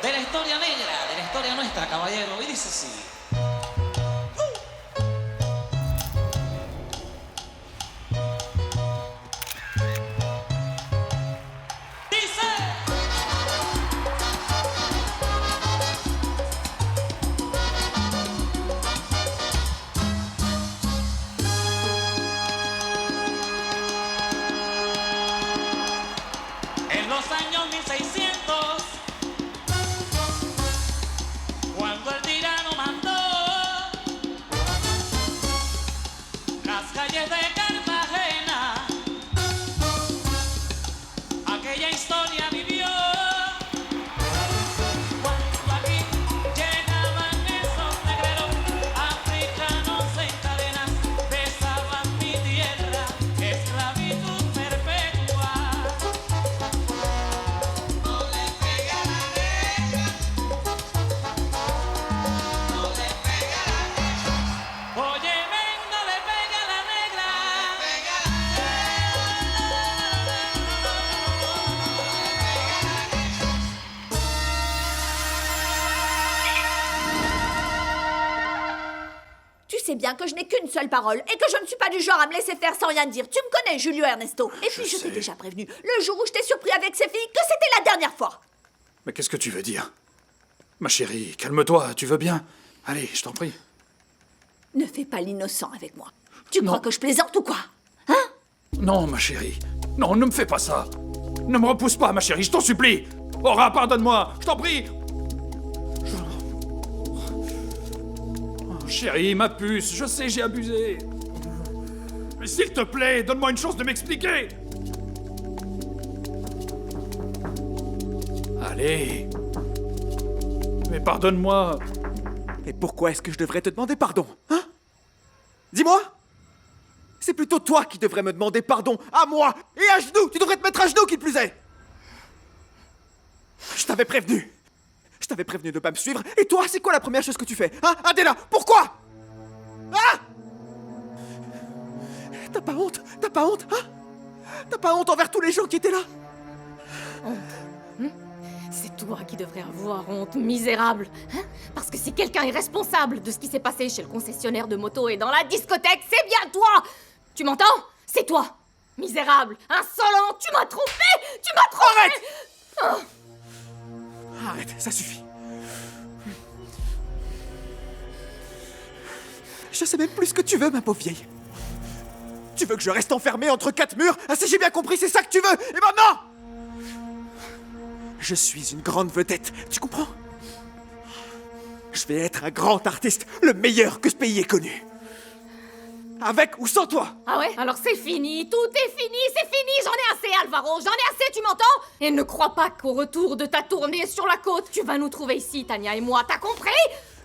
de la historia negra, de la historia nuestra, caballero. Y dice así. En los años 1600, cuando el tirano mandó las calles de Cartagena, aquella historia vivió. Cuando aquí llegaban esos negreros africanos en cadenas, besaban mi tierra, esclavitud perpetua. Oye, ven, no le pega a la negra. Tu sais bien que je n'ai qu'une seule parole et que je ne suis pas du genre à me laisser faire sans rien dire. Tu me connais, Julio Ernesto. Et puis je t'ai déjà prévenu, le jour où je t'ai surpris avec ces filles, que c'était la dernière fois. Mais qu'est-ce que tu veux dire? Ma chérie, calme-toi, tu veux bien? Allez, je t'en prie. Ne fais pas l'innocent avec moi. Tu Non. crois que je plaisante ou quoi? Non, ma chérie. Non, ne me fais pas ça. Ne me repousse pas, ma chérie, je t'en supplie. Aura, pardonne-moi, je t'en prie. Oh, chérie, ma puce, je sais, j'ai abusé. Mais s'il te plaît, donne-moi une chance de m'expliquer. Allez. Mais pardonne-moi. Et pourquoi est-ce que je devrais te demander pardon? Hein? Dis-moi! C'est plutôt toi qui devrais me demander pardon, à moi! Et à genoux! Tu devrais te mettre à genoux, qui plus est! Je t'avais prévenu! Je t'avais prévenu de pas me suivre, et toi, c'est quoi la première chose que tu fais? Hein, Adela? Pourquoi? Ah! T'as pas honte? T'as pas honte? Hein? T'as pas honte envers tous les gens qui étaient là? C'est toi qui devrais avoir honte, misérable. Hein? Parce que si quelqu'un est responsable de ce qui s'est passé chez le concessionnaire de moto et dans la discothèque, c'est bien toi! Tu m'entends? C'est toi! Misérable! Insolent! Tu m'as trompé! Tu m'as trompé! Arrête, ça suffit. Je sais même plus ce que tu veux, ma pauvre vieille. Tu veux que je reste enfermé entre quatre murs? Ah, si j'ai bien compris, c'est ça que tu veux! Et maintenant! Je suis une grande vedette, tu comprends? Je vais être un grand artiste, le meilleur que ce pays ait connu. Avec ou sans toi? Ah ouais? Alors c'est fini, tout est fini, c'est fini, j'en ai assez, Alvaro, j'en ai assez, tu m'entends? Et ne crois pas qu'au retour de ta tournée sur la côte, tu vas nous trouver ici, Tania et moi, t'as compris?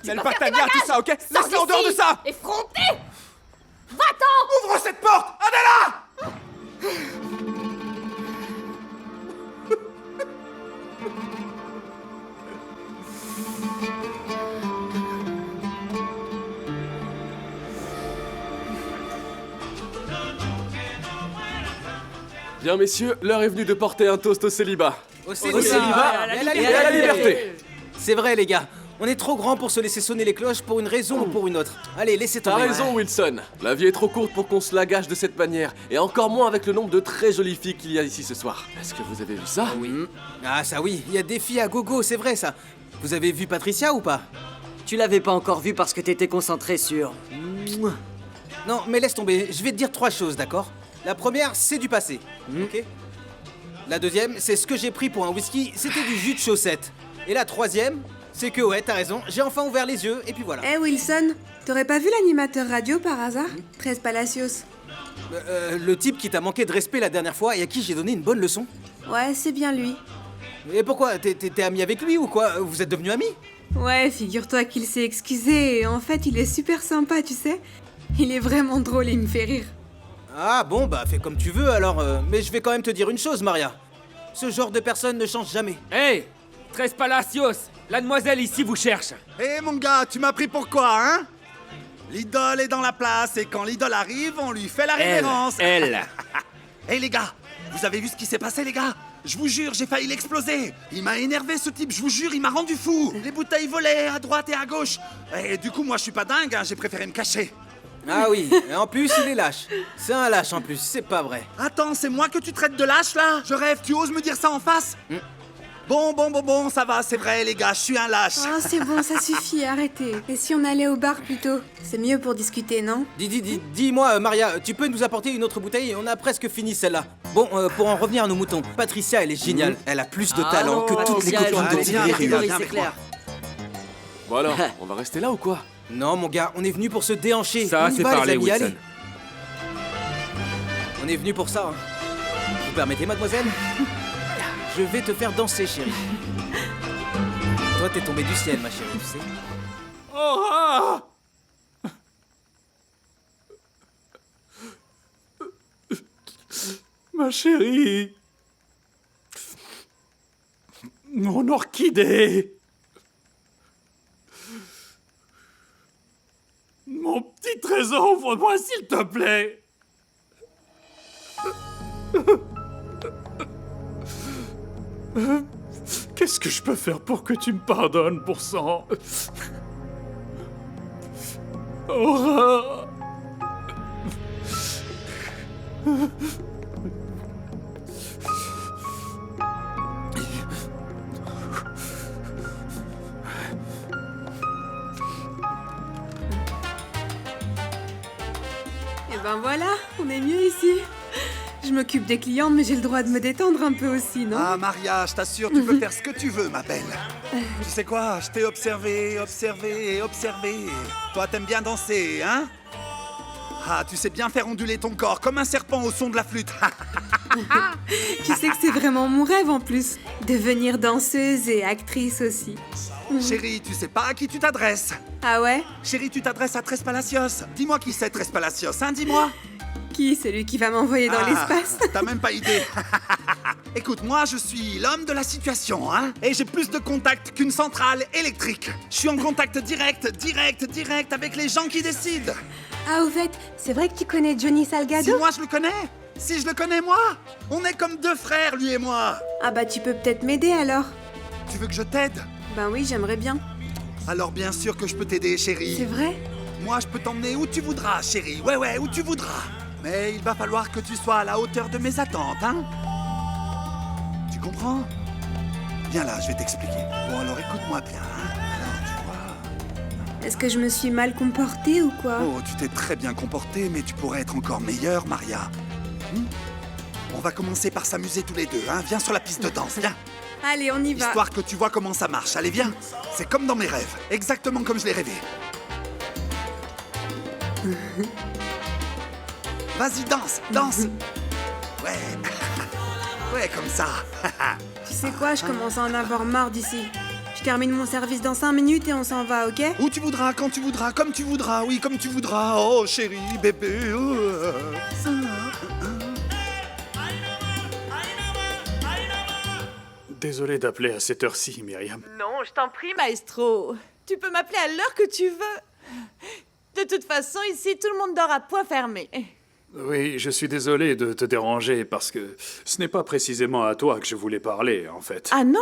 Tu N'aime vas pas faire tes Tania, tout bagages. ça, ok? Sors Laisse-le en dehors d'ici, de ça! Effronté! Va-t'en! Ouvre cette porte, Adela! Bien messieurs, l'heure est venue de porter un toast au célibat. Au célibat et et à la liberté. C'est vrai, les gars. On est trop grands pour se laisser sonner les cloches pour une raison ou pour une autre. Allez, laissez T'as tomber. raison Wilson, la vie est trop courte pour qu'on se la gâche de cette manière, et encore moins avec le nombre de très jolies filles qu'il y a ici ce soir. Est-ce que vous avez vu ça? Oui. Ah, ça oui, il y a des filles à gogo, c'est vrai ça. Vous avez vu Patricia ou pas? Tu l'avais pas encore vu parce que t'étais concentré sur... Non, mais laisse tomber, je vais te dire trois choses, d'accord? La première, c'est du passé, ok? La deuxième, c'est ce que j'ai pris pour un whisky, c'était du jus de chaussette. Et la troisième, c'est que ouais, t'as raison, j'ai enfin ouvert les yeux, et puis voilà. Eh Wilson, t'aurais pas vu l'animateur radio par hasard? 13 Palacios. Le type qui t'a manqué de respect la dernière fois et à qui j'ai donné une bonne leçon. Ouais, c'est bien lui. Et pourquoi? T'es ami avec lui ou quoi? Vous êtes devenus amis? Ouais, figure-toi qu'il s'est excusé et en fait il est super sympa, tu sais. Il est vraiment drôle et il me fait rire. Ah bon, bah fais comme tu veux alors, mais je vais quand même te dire une chose, Maria. Ce genre de personne ne change jamais. Hey 13 Palacios, la demoiselle ici vous cherche. Eh mon gars, tu m'as pris pour quoi, hein? L'idole est dans la place et quand l'idole arrive, on lui fait la révérence. Elle. Eh les gars, vous avez vu ce qui s'est passé les gars? Je vous jure, j'ai failli l'exploser. Il m'a énervé ce type, je vous jure, il m'a rendu fou. Les bouteilles volaient à droite et à gauche. Et du coup, moi je suis pas dingue, hein, j'ai préféré me cacher. Ah oui, et en plus, il est lâche. C'est un lâche en plus, c'est pas vrai. Attends, c'est moi que tu traites de lâche là? Je rêve, tu oses me dire ça en face? Bon, ça va, c'est vrai les gars, je suis un lâche. Oh, c'est bon, ça suffit, arrêtez. Et si on allait au bar plutôt? C'est mieux pour discuter, non? Dis-moi, Maria, tu peux nous apporter une autre bouteille? On a presque fini celle-là. Bon, pour en revenir à nos moutons, Patricia, elle est géniale. Elle a plus de talent que toutes les copines de Thierry réunies. C'est clair. Bon alors, on va rester là ou quoi? Non, mon gars, on est venu pour se déhancher. Ça, On y c'est va, les parlé, amis, Wilson. allez. On est venu pour ça. Hein. Vous permettez, mademoiselle? Je vais te faire danser, chérie. Toi, t'es tombée du ciel, ma chérie, tu sais. Oh ah Ma chérie. Mon orchidée. Mon petit trésor, ouvre-moi s'il te plaît. Qu'est-ce que je peux faire pour que tu me pardonnes, pour sang? Aura. Et ben voilà, on est mieux ici. Je m'occupe des clientes, mais j'ai le droit de me détendre un peu aussi, non? Ah Maria, je t'assure, tu peux faire ce que tu veux, ma belle. Tu sais quoi, je t'ai observé. Toi, t'aimes bien danser, hein? Ah, tu sais bien faire onduler ton corps comme un serpent au son de la flûte. Tu sais que c'est vraiment mon rêve en plus. Devenir danseuse et actrice aussi. Chérie, tu sais pas à qui tu t'adresses. Ah ouais? Chérie, tu t'adresses à Tres Palacios. Dis-moi qui c'est Tres Palacios, hein, dis-moi. Qui? Celui qui va m'envoyer dans l'espace? T'as même pas idée. Écoute, moi je suis l'homme de la situation, hein. Et j'ai plus de contacts qu'une centrale électrique. Je suis en contact direct avec les gens qui décident. Ah, au fait, c'est vrai que tu connais Johnny Salgado? Si moi je le connais? Si je le connais moi? On est comme deux frères, lui et moi. Ah bah tu peux peut-être m'aider alors. Tu veux que je t'aide? Ben oui, j'aimerais bien. Alors bien sûr que je peux t'aider, chérie. C'est vrai? Moi je peux t'emmener où tu voudras, chérie. Ouais, où tu voudras. Mais il va falloir que tu sois à la hauteur de mes attentes, hein? Tu comprends? Viens là, je vais t'expliquer. Bon, alors écoute-moi bien, hein? Alors, tu vois... Est-ce que je me suis mal comportée ou quoi? Oh, tu t'es très bien comportée, mais tu pourrais être encore meilleure, Maria. On va commencer par s'amuser tous les deux, hein? Viens sur la piste de danse, viens. Allez, on y va. Histoire que tu vois comment ça marche. Allez, viens. C'est comme dans mes rêves. Exactement comme je l'ai rêvé. Vas-y, danse. Ouais. Ouais, comme ça. Tu sais quoi, je commence à en avoir marre d'ici. Je termine mon service dans 5 minutes et on s'en va, ok? Où tu voudras, quand tu voudras, comme tu voudras, oui, comme tu voudras. Oh, chérie, bébé. Désolé d'appeler à cette heure-ci, Myriam. Non, je t'en prie, maestro. Tu peux m'appeler à l'heure que tu veux. De toute façon, ici, tout le monde dort à point fermé. Oui, je suis désolé de te déranger parce que ce n'est pas précisément à toi que je voulais parler, en fait. Ah non?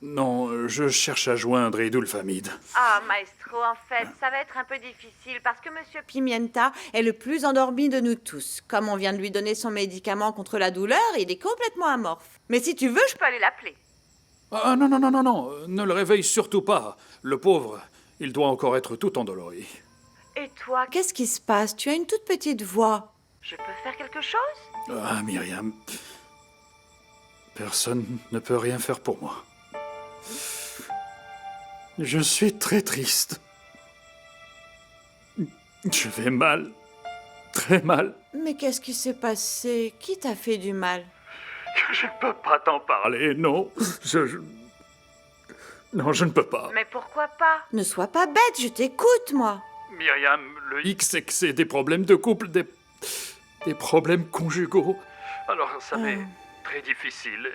Non, je cherche à joindre Edoul Hamid. Ah, maestro, en fait, ça va être un peu difficile parce que Monsieur Pimienta est le plus endormi de nous tous. Comme on vient de lui donner son médicament contre la douleur, il est complètement amorphe. Mais si tu veux, je peux aller l'appeler. Ah non, ne le réveille surtout pas. Le pauvre, il doit encore être tout endolori. Et toi, qu'est-ce qui se passe? Tu as une toute petite voix. Je peux faire quelque chose? Ah, Myriam, personne ne peut rien faire pour moi. Je suis très triste. Je vais mal. Très mal. Mais qu'est-ce qui s'est passé? Qui t'a fait du mal? Je ne peux pas t'en parler, non. Non, je ne peux pas. Mais pourquoi pas? Ne sois pas bête, je t'écoute, moi. Myriam, le hic, c'est que c'est des problèmes de couple, des problèmes conjugaux. Alors, ça m'est très difficile.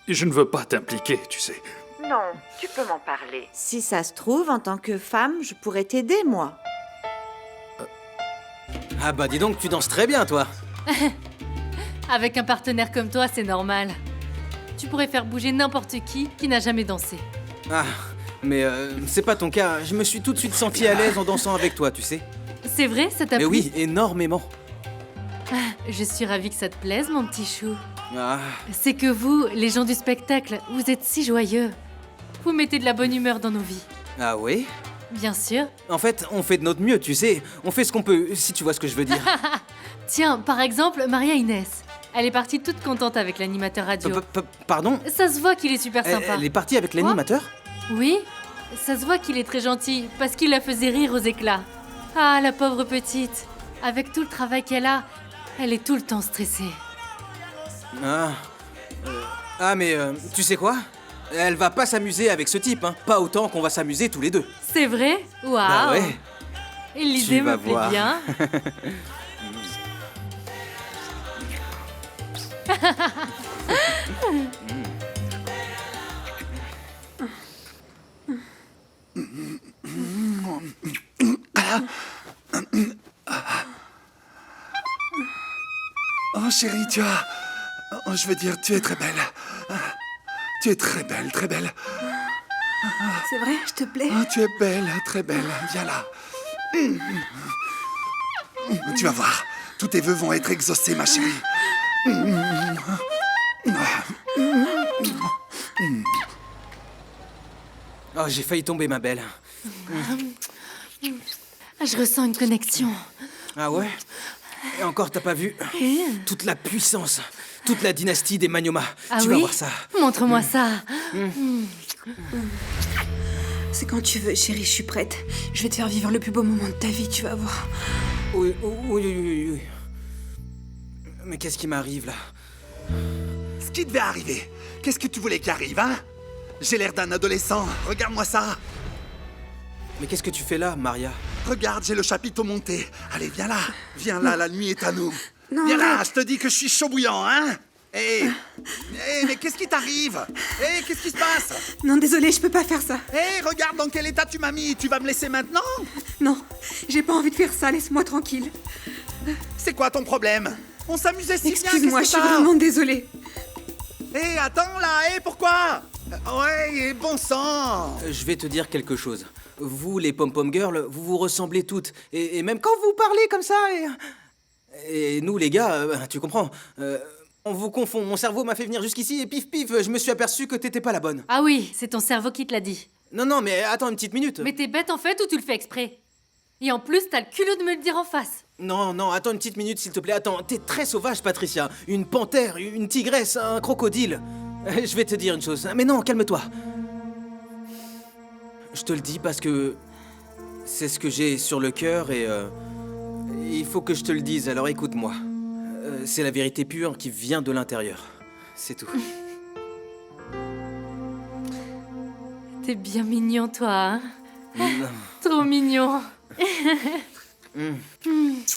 Et je ne veux pas t'impliquer, tu sais. Non, tu peux m'en parler. Si ça se trouve, en tant que femme, je pourrais t'aider, moi. Ah bah dis donc, tu danses très bien, toi. Avec un partenaire comme toi, c'est normal. tu pourrais faire bouger n'importe qui n'a jamais dansé. Ah, mais c'est pas ton cas. Je me suis tout de suite senti à l'aise en dansant avec toi, tu sais. C'est vrai, ça t'a Mais plu? oui, énormément. Ah, je suis ravie que ça te plaise, mon petit chou. Ah, C'est que vous, les gens du spectacle, vous êtes si joyeux. Vous mettez de la bonne humeur dans nos vies. ah oui? Bien sûr. En fait, on fait de notre mieux, tu sais. On fait ce qu'on peut, si tu vois ce que je veux dire. Tiens, par exemple, Maria Inès. Elle est partie toute contente avec l'animateur radio. Pardon? Ça se voit qu'il est super sympa. Elle est partie avec l'animateur? Oui, ça se voit qu'il est très gentil, parce qu'il la faisait rire aux éclats. Ah, la pauvre petite. Avec tout le travail qu'elle a, elle est tout le temps stressée. Ah, mais tu sais quoi? Elle va pas s'amuser avec ce type, hein. Pas autant qu'on va s'amuser tous les deux. C'est vrai? Waouh! Bah ouais. Et l'idée Tu vas me plaît voir. bien. Oh chérie, tu as... Oh, je veux dire, tu es très belle. Tu es très belle, très belle. C'est vrai, je te plais. Oh, tu es belle, très belle. Viens là. Tu vas voir, tous tes vœux vont être exaucés, ma chérie. Oh, j'ai failli tomber, ma belle. Je ressens une connexion. Ah ouais? Et encore, t'as pas vu? Toute la puissance, toute la dynastie des Manioma. Ah Tu oui? vas voir ça. Montre-moi ça. C'est quand tu veux, chérie, je suis prête. Je vais te faire vivre le plus beau moment de ta vie, tu vas voir. Oui, oui, oui, oui. Mais qu'est-ce qui m'arrive, là? Ce qui devait arriver. Qu'est-ce que tu voulais qu'il arrive, hein? J'ai l'air d'un adolescent. Regarde-moi ça. Mais qu'est-ce que tu fais là, Maria? Regarde, j'ai le chapiteau monté. Allez, viens là. Viens là, la nuit est à nous. Non, Viens là, arrête. je te dis que je suis chaud bouillant, hein? Hé! Mais qu'est-ce qui t'arrive? Hé, qu'est-ce qui se passe? Non, désolé, je peux pas faire ça. Hé, regarde dans quel état tu m'as mis. Tu vas me laisser maintenant? Non, j'ai pas envie de faire ça, laisse-moi tranquille. C'est quoi ton problème? On s'amusait si bien, Excuse-moi, je qu'est-ce suis que t'as? vraiment désolée. Hé, attends là, hé, pourquoi? Ouais, bon sang! Je vais te dire quelque chose. Vous, les pom-pom girls, vous vous ressemblez toutes. Et même quand vous parlez comme ça, et nous, les gars, tu comprends, on vous confond. Mon cerveau m'a fait venir jusqu'ici et pif pif, je me suis aperçu que t'étais pas la bonne. Ah oui, c'est ton cerveau qui te l'a dit. Non, non, mais attends une petite minute. Mais t'es bête en fait ou tu le fais exprès? Et en plus, t'as le culot de me le dire en face. Non, non, attends une petite minute, s'il te plaît. Attends, t'es très sauvage, Patricia. Une panthère, une tigresse, un crocodile. Je vais te dire une chose. Mais non, calme-toi. Je te le dis parce que c'est ce que j'ai sur le cœur et il faut que je te le dise, alors écoute-moi. C'est la vérité pure qui vient de l'intérieur. C'est tout. T'es bien mignon, toi, hein? Trop mignon.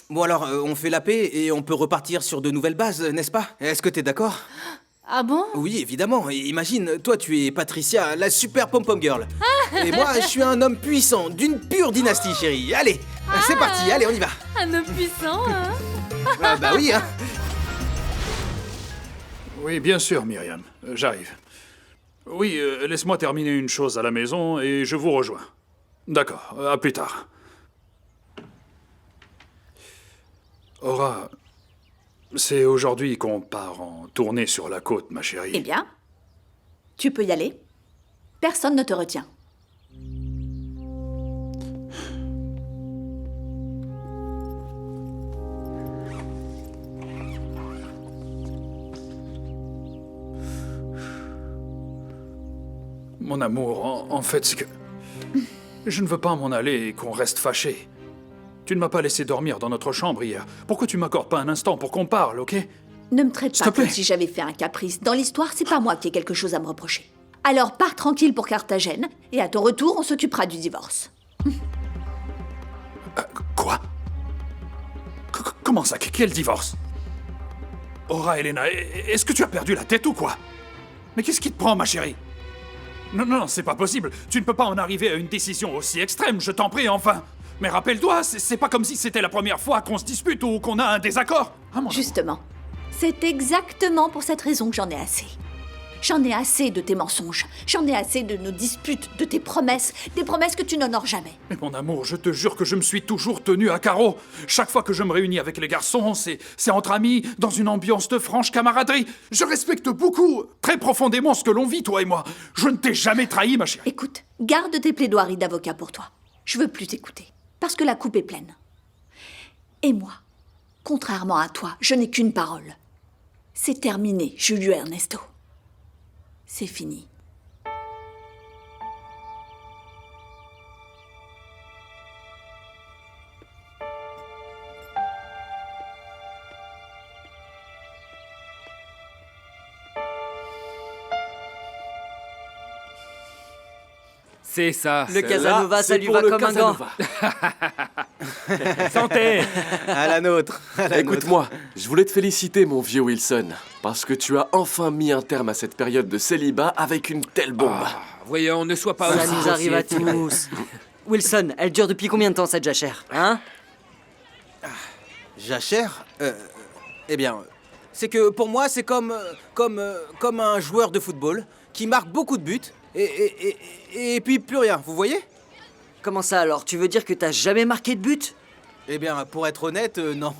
Bon alors, on fait la paix et on peut repartir sur de nouvelles bases, n'est-ce pas? Est-ce que t'es d'accord? Ah bon? Oui, évidemment. Imagine, toi tu es Patricia, la super pom-pom girl. Et moi, je suis un homme puissant, d'une pure dynastie, chérie. Allez, c'est parti, allez, on y va. Un homme puissant, hein? Ah bah oui, hein. Oui, bien sûr, Myriam. J'arrive. Oui, laisse-moi terminer une chose à la maison et je vous rejoins. D'accord, à plus tard. Aura, c'est aujourd'hui qu'on part en tournée sur la côte, ma chérie. Eh bien, tu peux y aller. Personne ne te retient. Mon amour, en fait, c'est que... Je ne veux pas m'en aller et qu'on reste fâchés. Tu ne m'as pas laissé dormir dans notre chambre hier. Pourquoi tu m'accordes pas un instant pour qu'on parle, ok? Ne me traite S'il pas te plaît. comme si j'avais fait un caprice. Dans l'histoire, c'est pas moi qui ai quelque chose à me reprocher. Alors pars tranquille pour Carthagène, et à ton retour, on s'occupera du divorce. Quoi? Comment ça? Quel divorce? Aura, Elena, est-ce que tu as perdu la tête ou quoi? Mais qu'est-ce qui te prend, ma chérie? Non, non, c'est pas possible. Tu ne peux pas en arriver à une décision aussi extrême, je t'en prie, enfin. Mais rappelle-toi, c'est pas comme si c'était la première fois qu'on se dispute ou qu'on a un désaccord. Ah, mon Justement, c'est exactement pour cette raison que j'en ai assez. J'en ai assez de tes mensonges. J'en ai assez de nos disputes, de tes promesses. Des promesses que tu n'honores jamais. Mais mon amour, je te jure que je me suis toujours tenu à carreau. Chaque fois que je me réunis avec les garçons, c'est entre amis, dans une ambiance de franche camaraderie. Je respecte beaucoup, très profondément ce que l'on vit, toi et moi. Je ne t'ai jamais trahi, ma chérie. Écoute, garde tes plaidoiries d'avocat pour toi. Je veux plus t'écouter, parce que la coupe est pleine. Et moi, contrairement à toi, je n'ai qu'une parole. C'est terminé, Julio Ernesto. C'est fini. C'est ça. Le Casanova, ça lui va comme un gant. Santé. À la nôtre. Écoute-moi, je voulais te féliciter, mon vieux Wilson, parce que tu as enfin mis un terme à cette période de célibat avec une telle bombe. Voyons, ne sois pas Ça aussi nous arrive à tous. Wilson, elle dure depuis combien de temps cette jachère, hein? Jachère Eh bien, c'est que pour moi, c'est comme un joueur de football qui marque beaucoup de buts et puis plus rien, vous voyez? Comment ça alors? Tu veux dire que t'as jamais marqué de but? Eh bien, pour être honnête, non.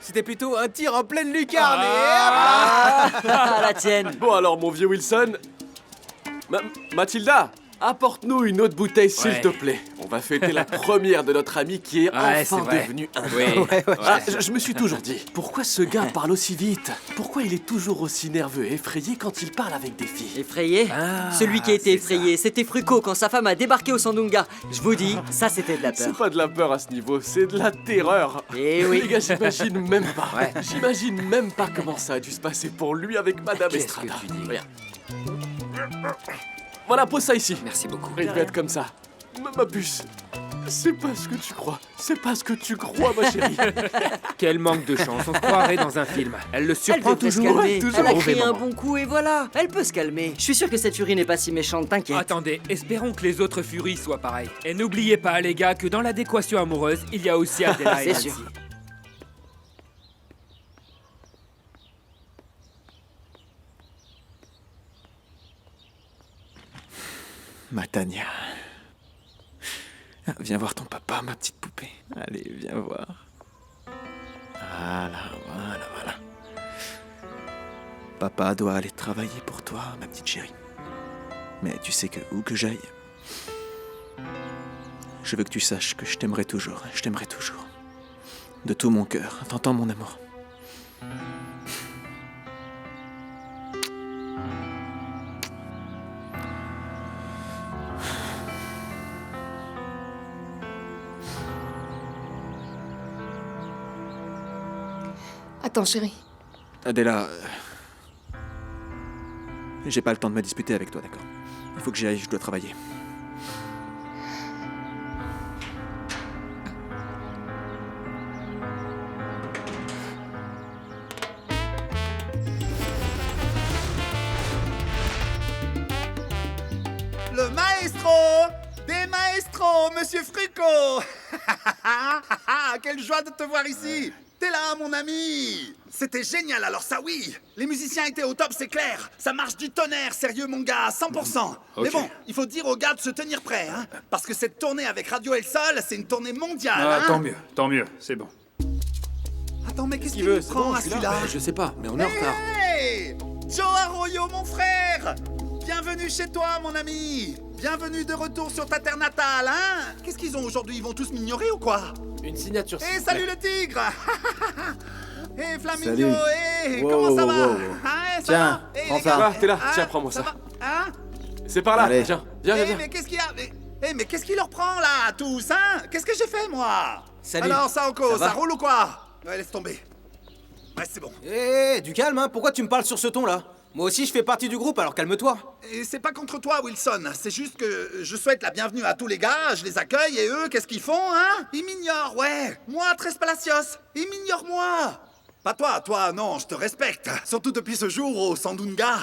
C'était plutôt un tir en pleine lucarne La tienne. Bon alors, mon vieux Wilson... Mathilda, apporte-nous une autre bouteille, s'il te plaît. On va fêter la première de notre ami qui est enfin devenu un homme. Je me suis toujours dit, pourquoi ce gars parle aussi vite? Pourquoi il est toujours aussi nerveux et effrayé quand il parle avec des filles? Effrayé? Celui qui a été effrayé, c'était Frucco quand sa femme a débarqué au Sandunga. Je vous dis, ça c'était de la peur. C'est pas de la peur à ce niveau, c'est de la terreur. Eh oui. Les gars, j'imagine même pas. J'imagine même pas comment ça a dû se passer pour lui avec Madame Estrada. Regarde. Voilà, pose ça ici. Merci beaucoup. Il va être comme ça. Ma puce, c'est pas ce que tu crois. C'est pas ce que tu crois, ma chérie. Quel manque de chance, on se croirait dans un film. Elle le surprend toujours. Elle a crié un bon coup et voilà. Elle peut se calmer. Je suis sûr que cette furie n'est pas si méchante, t'inquiète. Attendez, espérons que les autres furies soient pareilles. Et n'oubliez pas, les gars, que dans l'adéquation amoureuse, il y a aussi Adela et C'est Nancy. sûr. Ma Tania. Viens voir ton papa, ma petite poupée. Allez, viens voir. Voilà. Papa doit aller travailler pour toi, ma petite chérie. Mais tu sais que où que j'aille, je veux que tu saches que je t'aimerai toujours. Je t'aimerai toujours. De tout mon cœur. T'entends, mon amour? Attends, chérie. Adela, j'ai pas le temps de me disputer avec toi, d'accord? Il faut que j'y aille, je dois travailler. Le maestro des maestros, Monsieur Frucco. Quelle joie de te voir ici. T'es là, mon ami. C'était génial, alors ça, oui. Les musiciens étaient au top, c'est clair. Ça marche du tonnerre, sérieux, mon gars, 100%. Mais bon, il faut dire aux gars de se tenir prêts, hein. Parce que cette tournée avec Radio El Sol, c'est une tournée mondiale, hein. Tant mieux, c'est bon. Attends, mais qu'est-ce qu'il veut prend à celui-là? Je sais pas, mais on est en retard. Hey, Joe Arroyo, mon frère. Bienvenue chez toi, mon ami. Bienvenue de retour sur ta terre natale, hein. Qu'est-ce qu'ils ont aujourd'hui? Ils vont tous m'ignorer ou quoi? Une signature. Et salut le tigre. Hé Flamingo, hé, comment ça va? Hein, ça Tiens, va? prends les ça. gars, T'es là, hein, tiens, prends-moi ça. va Hein? C'est par là, Allez. tiens. Viens. Mais qu'est-ce qu'il y a? Mais qu'est-ce qui leur prend là, tous, hein? Qu'est-ce que j'ai fait, moi? Salut. Alors, Saoko, Ça va ça roule ou quoi? Ouais, laisse tomber. Ouais, c'est bon. Du calme, hein. Pourquoi tu me parles sur ce ton-là? Moi aussi, je fais partie du groupe, alors calme-toi. Et c'est pas contre toi, Wilson. C'est juste que je souhaite la bienvenue à tous les gars, je les accueille, et eux, qu'est-ce qu'ils font, hein? Ils m'ignorent, ouais. Moi, Tres Palacios, ils m'ignorent, moi. Pas toi, non, je te respecte. Surtout depuis ce jour au Sandunga.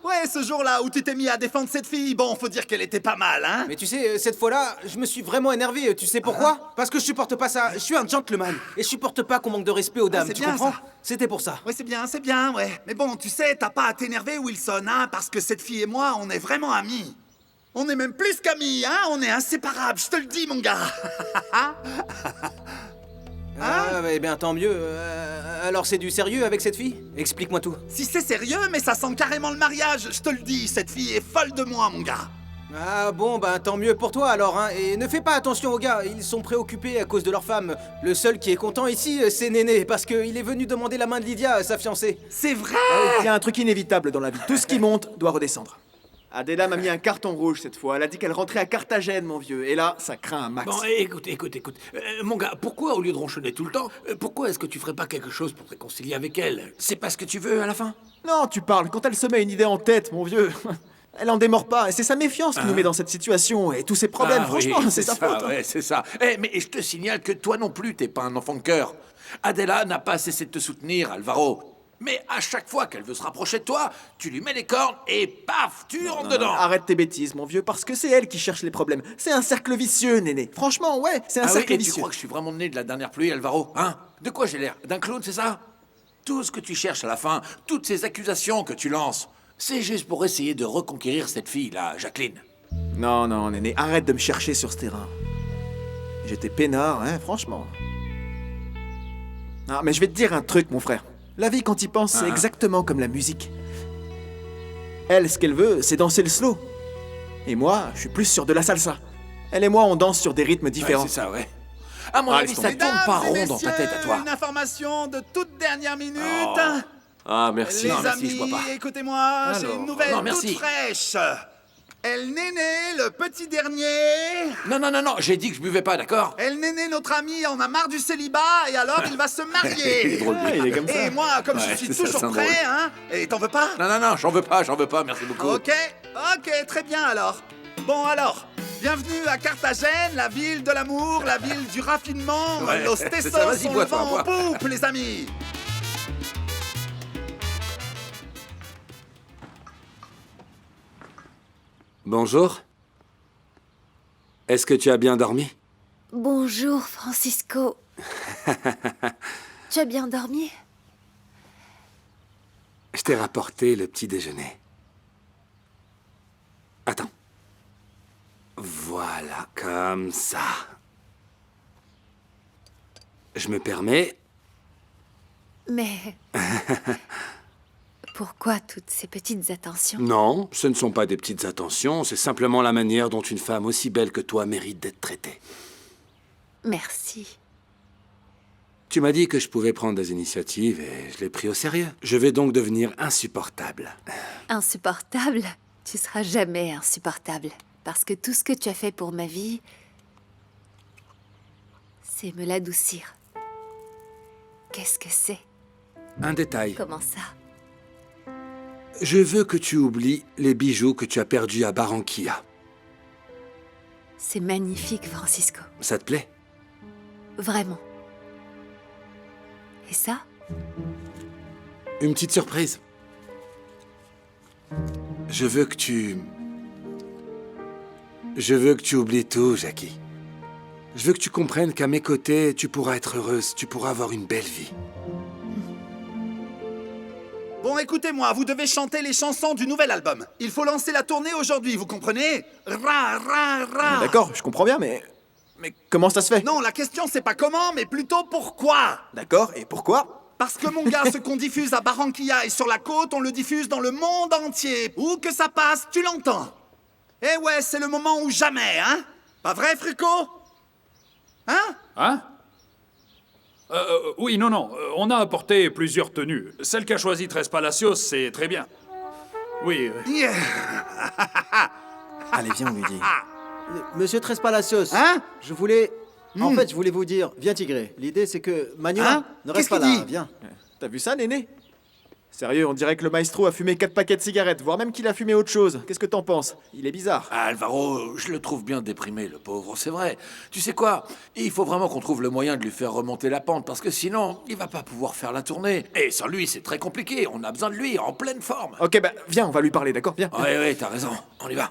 Ouais, ce jour-là où tu t'es mis à défendre cette fille, bon, faut dire qu'elle était pas mal, hein. Mais tu sais, cette fois-là, je me suis vraiment énervé. Tu sais pourquoi? Parce que je supporte pas ça. Je suis un gentleman. Et je supporte pas qu'on manque de respect aux dames, c'est tu bien, comprends? ça. C'était pour ça. Ouais, c'est bien, ouais. Mais bon, tu sais, t'as pas à t'énerver, Wilson, hein, parce que cette fille et moi, on est vraiment amis. On est même plus qu'amis, hein, on est inséparables, je te le dis, mon gars. Ah, eh bien, tant mieux. Alors, c'est du sérieux avec cette fille? Explique-moi tout. Si c'est sérieux, mais ça sent carrément le mariage, je te le dis, cette fille est folle de moi, mon gars. Ah bon, ben tant mieux pour toi alors, hein. Et ne fais pas attention aux gars, ils sont préoccupés à cause de leur femme. Le seul qui est content ici, c'est Néné, parce qu'il est venu demander la main de Lydia, sa fiancée. C'est vrai! Il y a un truc inévitable dans la vie. Tout ce qui monte doit redescendre. Adela m'a mis un carton rouge cette fois. Elle a dit qu'elle rentrait à Carthagène, mon vieux. Et là, ça craint un max. Bon, écoute. Mon gars, pourquoi, au lieu de ronchonner tout le temps, pourquoi est-ce que tu ferais pas quelque chose pour te réconcilier avec elle? C'est pas ce que tu veux, à la fin? Non, tu parles. Quand elle se met une idée en tête, mon vieux, elle en démord pas. Et c'est sa méfiance qui nous met dans cette situation et tous ces problèmes. Franchement, oui, c'est sa ça, faute. Ouais, c'est ça. Mais je te signale que toi non plus, t'es pas un enfant de cœur. Adela n'a pas cessé de te soutenir, Alvaro. Mais à chaque fois qu'elle veut se rapprocher de toi, tu lui mets les cornes et paf, tu rentres dedans. Arrête tes bêtises, mon vieux, parce que c'est elle qui cherche les problèmes. C'est un cercle vicieux, Néné. Franchement, ouais, c'est un cercle et vicieux. tu crois que je suis vraiment né de la dernière pluie, Alvaro? Hein? De quoi j'ai l'air? D'un clown, c'est ça? Tout ce que tu cherches à la fin, toutes ces accusations que tu lances, c'est juste pour essayer de reconquérir cette fille-là, Jacqueline. Non, Néné, arrête de me chercher sur ce terrain. J'étais peinard, hein, franchement. Ah, mais je vais te dire un truc, mon frère. La vie, quand y pense, c'est exactement comme la musique. Elle, ce qu'elle veut, c'est danser le slow. Et moi, je suis plus sur de la salsa. Elle et moi, on danse sur des rythmes différents. Ouais, c'est ça, ouais. À mon avis, ça tourne pas rond dans ta tête à toi. Une information de toute dernière minute. Ah, merci. Les Non, merci, amis, je bois pas. écoutez-moi, j'ai une nouvelle Non, merci. toute fraîche. El Néné, le petit dernier. Non, j'ai dit que je buvais pas, d'accord? El Néné, notre ami, en a marre du célibat et alors il va se marier. Il est drôle, lui. Il est comme ça. Et moi, comme je suis toujours sent prêt, drôle. hein. Et t'en veux pas? Non, j'en veux pas, merci beaucoup. Ok, très bien alors. Bon alors, bienvenue à Carthagène, la ville de l'amour, la ville du raffinement. Ouais, Los c'est Tessos ça, vas-y, sont le bois-toi, vent en bois. poupe, les amis. Bonjour. Est-ce que tu as bien dormi? Bonjour, Francisco. Tu as bien dormi? Je t'ai rapporté le petit déjeuner. Attends. Voilà, comme ça. Je me permets... Mais... Pourquoi toutes ces petites attentions? Non, ce ne sont pas des petites attentions, c'est simplement la manière dont une femme aussi belle que toi mérite d'être traitée. Merci. Tu m'as dit que je pouvais prendre des initiatives et je l'ai pris au sérieux. Je vais donc devenir insupportable. Insupportable? Tu seras jamais insupportable. Parce que tout ce que tu as fait pour ma vie, c'est me l'adoucir. Qu'est-ce que c'est? Un détail. Comment ça? Je veux que tu oublies les bijoux que tu as perdus à Barranquilla. C'est magnifique, Francisco. Ça te plaît? Vraiment. Et ça? Une petite surprise. Je veux que tu oublies tout, Jackie. Je veux que tu comprennes qu'à mes côtés, tu pourras être heureuse, tu pourras avoir une belle vie. Bon, écoutez-moi, vous devez chanter les chansons du nouvel album. Il faut lancer la tournée aujourd'hui, vous comprenez? Ra. D'accord, je comprends bien, mais comment ça se fait? Non, la question c'est pas comment, mais plutôt pourquoi. D'accord, et pourquoi? Parce que mon gars, ce qu'on diffuse à Barranquilla et sur la côte, on le diffuse dans le monde entier. Où que ça passe, tu l'entends. Eh ouais, c'est le moment ou jamais, hein? Pas vrai, Frico? Hein? Oui, non, on a apporté plusieurs tenues. Celle qu'a choisie Tres Palacios, c'est très bien. Oui. Allez, viens, on lui dit. Monsieur Tres Palacios, je voulais... En fait, je voulais vous dire, viens Tigré, l'idée c'est que Magnola ne reste pas là, viens. T'as vu ça, Néné? Sérieux, on dirait que le maestro a fumé 4 paquets de cigarettes, voire même qu'il a fumé autre chose. Qu'est-ce que t'en penses? Il est bizarre. Ah, Alvaro, je le trouve bien déprimé, le pauvre, c'est vrai. Tu sais quoi? Il faut vraiment qu'on trouve le moyen de lui faire remonter la pente, parce que sinon, il va pas pouvoir faire la tournée. Et sans lui, c'est très compliqué. On a besoin de lui en pleine forme. Ok, bah viens, on va lui parler, d'accord? Viens. Ouais, t'as raison. On y va.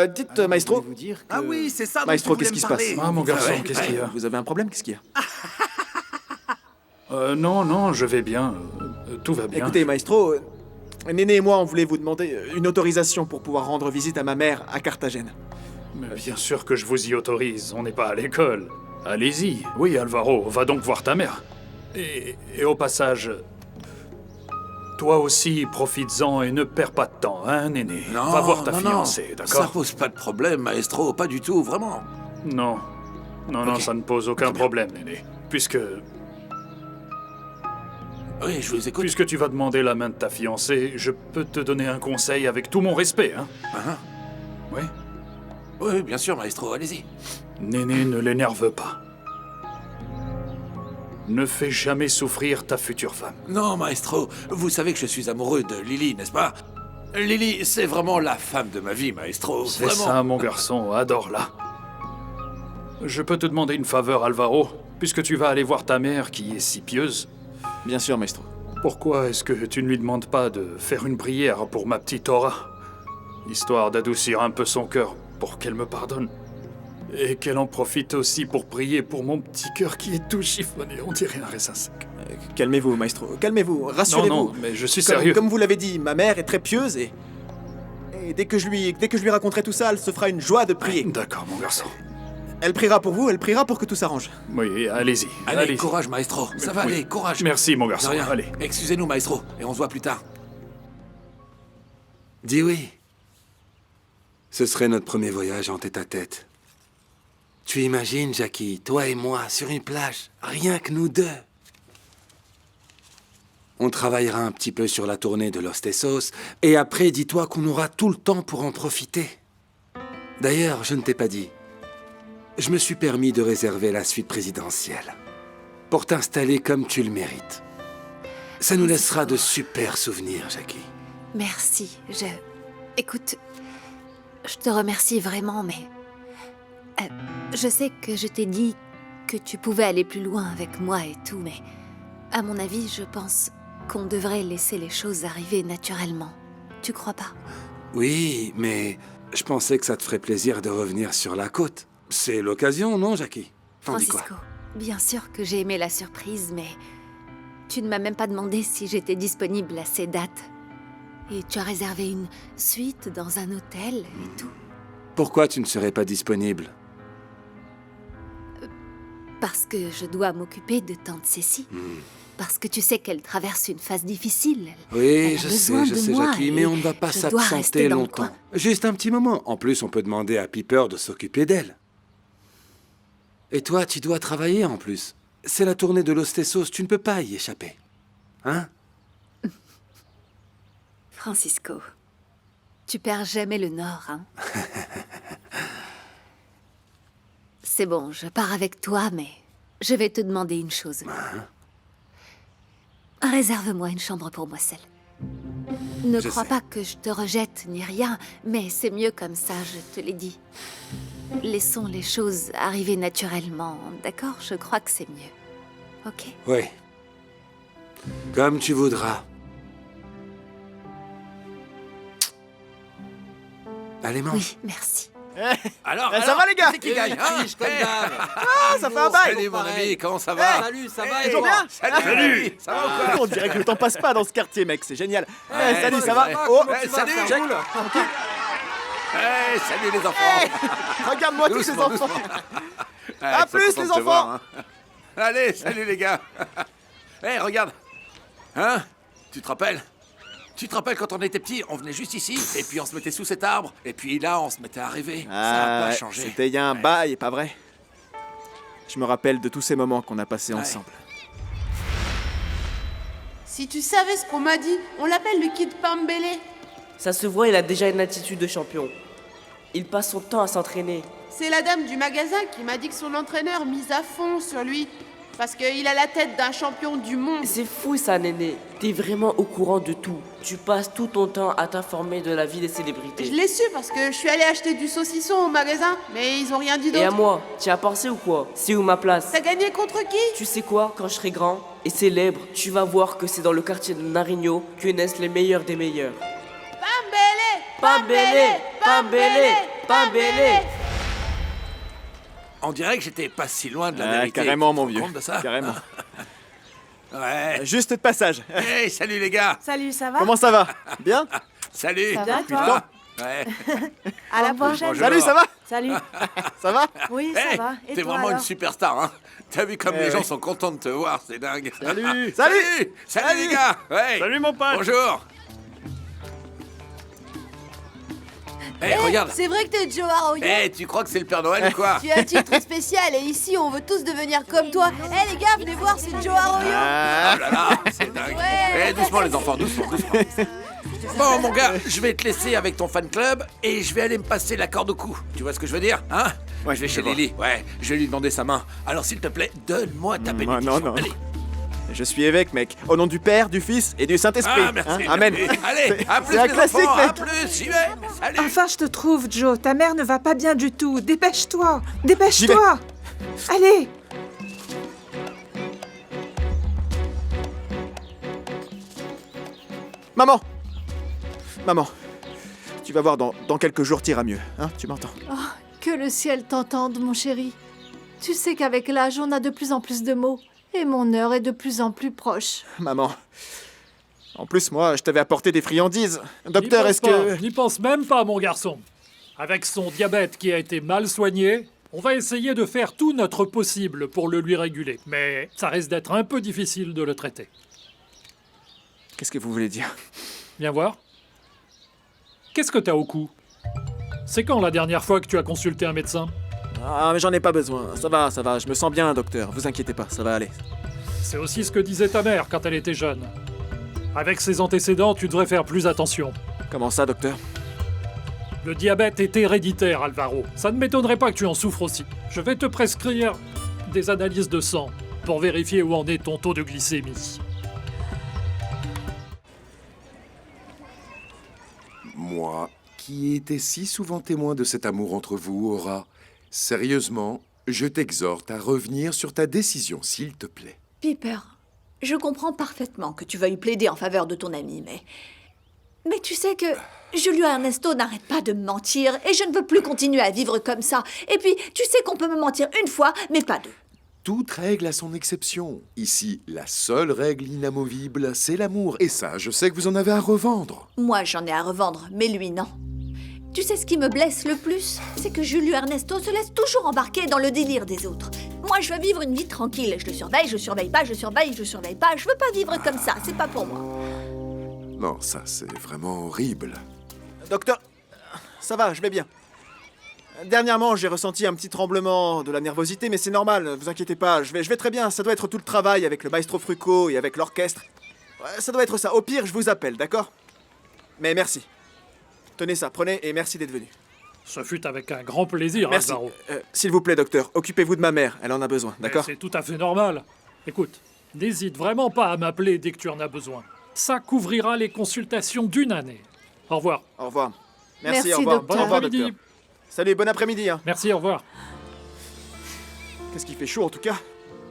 Dites, maestro. Vous dire que... Ah oui, c'est ça. dont Maestro, tu qu'est-ce voulais qui se me passe? parler. Ah, mon garçon, qu'est-ce qu'il y a? Vous avez un problème? Qu'est-ce qu'il y a? Non, je vais bien. Tout va bien. Écoutez, maestro, Néné et moi, on voulait vous demander une autorisation pour pouvoir rendre visite à ma mère à Carthagène. Mais bien sûr que je vous y autorise, on n'est pas à l'école. Allez-y. Oui, Alvaro, va donc voir ta mère. Et au passage, toi aussi, profites-en et ne perds pas de temps, hein, Néné? Non, va voir ta non, fiancée, Ça d'accord? pose pas de problème, maestro, pas du tout, vraiment. Non, ça ne pose aucun problème, Néné. Puisque Oui, je vous écoute. Puisque tu vas demander la main de ta fiancée, je peux te donner un conseil avec tout mon respect, hein? Oui? Oui, bien sûr, maestro, allez-y. Néné, ne l'énerve pas. Ne fais jamais souffrir ta future femme. Non, maestro, vous savez que je suis amoureux de Lily, n'est-ce pas? Lily, c'est vraiment la femme de ma vie, maestro. C'est Vraiment. ça, mon garçon, adore-la. Je peux te demander une faveur, Alvaro, puisque tu vas aller voir ta mère qui est si pieuse. Bien sûr, maestro. Pourquoi est-ce que tu ne lui demandes pas de faire une prière pour ma petite Aura, histoire d'adoucir un peu son cœur pour qu'elle me pardonne? Et qu'elle en profite aussi pour prier pour mon petit cœur qui est tout chiffonné, on dirait un raisin sec. Calmez-vous, maestro, calmez-vous, rassurez-vous. Non, mais je suis sérieux. Comme vous l'avez dit, ma mère est très pieuse et dès que je lui raconterai tout ça, elle se fera une joie de prier. D'accord, mon garçon. Elle priera pour vous, elle priera pour que tout s'arrange. Oui, allez-y. Allez, courage, maestro. Ça va aller, courage. Merci, mon garçon. De rien. Allez. Excusez-nous, maestro, et on se voit plus tard. Dis oui. Ce serait notre premier voyage en tête-à-tête. Tu imagines, Jackie, toi et moi, sur une plage, rien que nous deux. On travaillera un petit peu sur la tournée de Los Tesos, et après, dis-toi qu'on aura tout le temps pour en profiter. D'ailleurs, je ne t'ai pas dit. Je me suis permis de réserver la suite présidentielle. Pour t'installer comme tu le mérites. Ça nous laissera de super souvenirs, Jackie. Merci, Écoute, je te remercie vraiment, mais... je sais que je t'ai dit que tu pouvais aller plus loin avec moi et tout, mais... À mon avis, je pense qu'on devrait laisser les choses arriver naturellement. Tu crois pas? Oui, mais je pensais que ça te ferait plaisir de revenir sur la côte. C'est l'occasion, non, Jackie? T'en dis quoi? Francisco, bien sûr que j'ai aimé la surprise, mais... Tu ne m'as même pas demandé si j'étais disponible à ces dates. Et tu as réservé une suite dans un hôtel et tout. Pourquoi tu ne serais pas disponible? Parce que je dois m'occuper de tante Cécile. Parce que tu sais qu'elle traverse une phase difficile. Oui, Elle a je besoin sais, de moi Jackie, et mais on ne va pas je dois rester s'absenter dans le longtemps. coin. Juste un petit moment. En plus, on peut demander à Piper de s'occuper d'elle. Et toi, tu dois travailler en plus. C'est la tournée de Los Tesos, tu ne peux pas y échapper. Hein? Francisco, tu perds jamais le nord, hein? C'est bon, je pars avec toi, mais je vais te demander une chose. Réserve-moi une chambre pour moi seule. Ne Je crois sais. pas que je te rejette ni rien, mais c'est mieux comme ça, je te l'ai dit. Laissons les choses arriver naturellement, d'accord? Je crois que c'est mieux. Ok? Oui. Comme tu voudras. Allez, mange. Oui, merci. Alors, ça va, les gars? c'est qui gagne, hein? Ah, ça fait un bail! Salut, mon ami, comment ça va? Salut, ça va? Toujours bien? Salut, ça va ou quoi? On dirait que le temps passe pas dans ce quartier, mec, c'est génial. Ouais, Salut, c'est ça va? vrai. Oh, Ouais, salut, Jack. cool. Salut les enfants. Regarde-moi tous ces Doucement, enfants. À plus, les enfants. hein. Allez, salut les gars. Regarde. Hein? Tu te rappelles? Tu te rappelles quand on était petits, on venait juste ici, et puis on se mettait sous cet arbre, et puis là, on se mettait à rêver. Ça a pas ouais, changé. c'était il y a un bail, pas vrai? Je me rappelle de tous ces moments qu'on a passés ensemble. Si tu savais ce qu'on m'a dit, on l'appelle le Kid Pambélé. Ça se voit, il a déjà une attitude de champion. Il passe son temps à s'entraîner. C'est la dame du magasin qui m'a dit que son entraîneur mise à fond sur lui. Parce qu'il a la tête d'un champion du monde. C'est fou ça, Néné. T'es vraiment au courant de tout. Tu passes tout ton temps à t'informer de la vie des célébrités. Je l'ai su parce que je suis allée acheter du saucisson au magasin, mais ils ont rien dit d'autre. Et à moi, tu as pensé ou quoi? C'est où ma place? T'as gagné contre qui? Tu sais quoi, quand je serai grand et célèbre, tu vas voir que c'est dans le quartier de Narigno que naissent les meilleurs des meilleurs. Pambélé, Pambélé, Pambélé. On dirait que j'étais pas si loin de la vérité. Carrément, Tu te mon rends vieux. compte de ça? Carrément. Ouais. Juste de passage. Hey, salut les gars. Salut, ça va? Comment ça va? Bien? Salut. Ça va, Depuis toi? le temps. Ouais. À la prochaine. Bonjour. Salut, ça va? Salut. Ça va? Oui, Hey, ça va. Et t'es toi, vraiment alors? une superstar, hein? T'as vu comme Eh les gens ouais. sont contents de te voir, c'est dingue. Salut. Salut. Salut les gars. Ouais. Salut mon pote. Bonjour. Hey, regarde. C'est vrai que t'es Joe Arroyo. Eh, tu crois que c'est le Père Noël ou quoi? Tu as un titre spécial et ici on veut tous devenir comme toi. Eh les gars, venez voir, c'est Joe Arroyo. Oh là là, c'est dingue. Ouais. Eh, doucement les enfants, doucement, doucement. Bon, mon gars, je vais te laisser avec ton fan club et je vais aller me passer la corde au cou. Tu vois ce que je veux dire, hein? Ouais, je vais chez Lily. Ouais, je vais lui demander sa main. Alors, s'il te plaît, donne-moi ta bénédiction. Non. Allez. Je suis évêque, mec. Au nom du Père, du Fils et du Saint-Esprit. Ah, merci. Amen. Allez, à plus C'est un les classique, enfants, mec. à plus, j'y vais. Salut. Enfin, je te trouve, Joe. Ta mère ne va pas bien du tout. Dépêche-toi. Dépêche-toi. Allez. Maman. Maman. Tu vas voir, dans quelques jours, t'iras mieux. Hein? Tu m'entends? Oh, que le ciel t'entende, mon chéri. Tu sais qu'avec l'âge, on a de plus en plus de mots. Et mon heure est de plus en plus proche. Maman. En plus, moi, je t'avais apporté des friandises. Docteur, est-ce que... N'y pense même pas, mon garçon. Avec son diabète qui a été mal soigné, on va essayer de faire tout notre possible pour le lui réguler. Mais ça risque d'être un peu difficile de le traiter. Qu'est-ce que vous voulez dire? Viens voir. Qu'est-ce que t'as au cou? C'est quand la dernière fois que tu as consulté un médecin? Ah, mais j'en ai pas besoin. Ça va. Je me sens bien, docteur. Vous inquiétez pas, ça va aller. C'est aussi ce que disait ta mère quand elle était jeune. Avec ses antécédents, tu devrais faire plus attention. Comment ça, docteur? Le diabète est héréditaire, Alvaro. Ça ne m'étonnerait pas que tu en souffres aussi. Je vais te prescrire des analyses de sang pour vérifier où en est ton taux de glycémie. Moi, qui étais si souvent témoin de cet amour entre vous, Aura, sérieusement, je t'exhorte à revenir sur ta décision, s'il te plaît. Piper, je comprends parfaitement que tu veuilles plaider en faveur de ton ami, mais tu sais que Julio Ernesto n'arrête pas de me mentir et je ne veux plus continuer à vivre comme ça. Et puis, tu sais qu'on peut me mentir une fois, mais pas deux. Toute règle a son exception. Ici, la seule règle inamovible, c'est l'amour. Et ça, je sais que vous en avez à revendre. Moi, j'en ai à revendre, mais lui, non. Tu sais ce qui me blesse le plus? C'est que Julio Ernesto se laisse toujours embarquer dans le délire des autres. Moi, je veux vivre une vie tranquille. Je le surveille, je surveille pas, je surveille, je surveille pas. Je veux pas vivre comme ça, c'est pas pour moi. Non, ça, c'est vraiment horrible. Docteur, ça va, je vais bien. Dernièrement, j'ai ressenti un petit tremblement, de la nervosité, mais c'est normal, vous inquiétez pas, je vais très bien. Ça doit être tout le travail avec le maestro Frucco et avec l'orchestre. Ouais, ça doit être ça. Au pire, je vous appelle, d'accord? Mais merci. Tenez ça, prenez et merci d'être venu. Ce fut avec un grand plaisir, Merci. Alvaro. S'il vous plaît, docteur, occupez-vous de ma mère, elle en a besoin, d'accord? C'est tout à fait normal. Écoute, n'hésite vraiment pas à m'appeler dès que tu en as besoin. Ça couvrira les consultations d'une année. Au revoir. Au revoir. Merci, au revoir. docteur. Bon Au revoir, après-midi. docteur. Salut, bon après-midi. Hein. Merci, au revoir. Qu'est-ce qu'il fait chaud en tout cas?